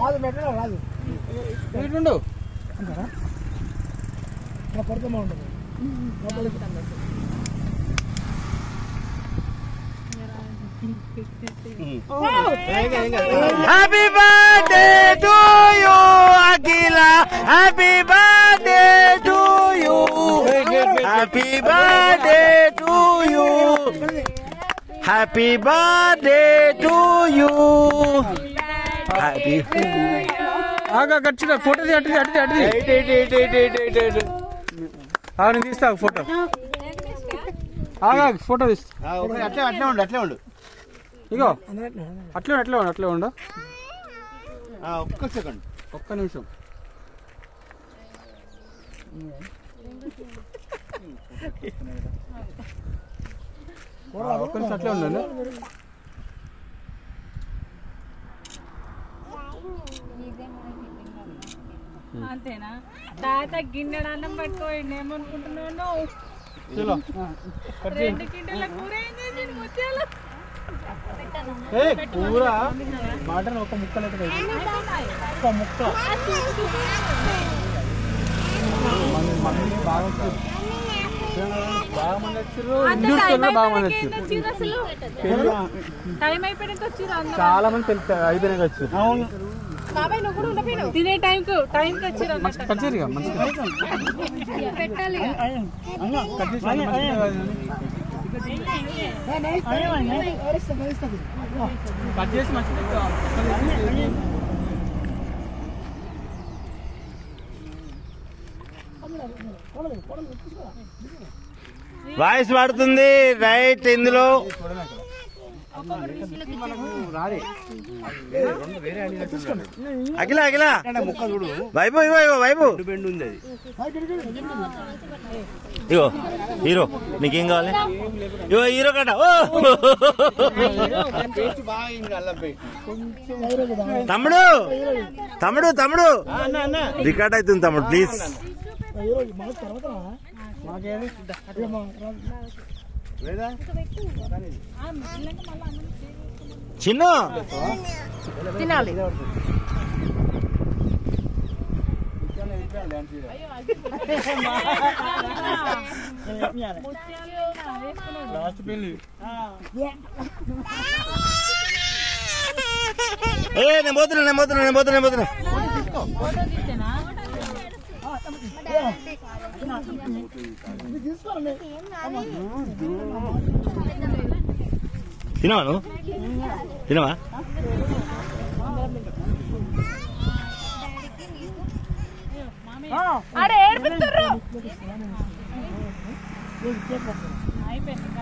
రాదు మెట్రో రాదు ఇటుండు అంటారా పడితే బాగుంటుంది happy birthday to you Akhila happy birthday to you happy birthday to you happy birthday to you happy ఆగా గడిచిన ఫోటో అటు నేను తీస్తా ఫోటో ఆగా ఫోటో తీస్తా అట్లే ఉండు ఇగో అట్లే ఉండు ఒక్క సెకండ్ ఒక్క నిమిషం ఒక్క నిమిషం అట్లే ఉండండి అంతేనా తాత గిన్నెడు అన్నం పట్టుకోండి ఏమనుకుంటున్నావు చలో 2 కింటాల కూర ఏం చేసింది ముత్యాలు కూర మటన్ ఒక ముక్క లెక్క ఒక ముక్క బాగా మంది వచ్చారు టైం అయిపోయినాక వచ్చారు చాలా మంది తెలుసు అయిపోయినాక వచ్చారు తినే టైంకి వచ్చారు మంచిగా పెట్టాలి కట్ చేసి మంచిగా వాయిస్ పడుతుంది రైట్ ఇందులో అఖిల వైపు వైపు ఇగో హీరో నీకేం కావాలి ఇగో హీరో కట తమ్ముడు తమ్ముడు తమ్ముడు రికార్డ్ అవుతుంది తమ్ముడు ప్లీజ్ చిన్న తినాలి నేను పోతున్నా తినవా నువ్వు తినవా అరే ఏర్పిస్తుర్రు అయిపోయింది.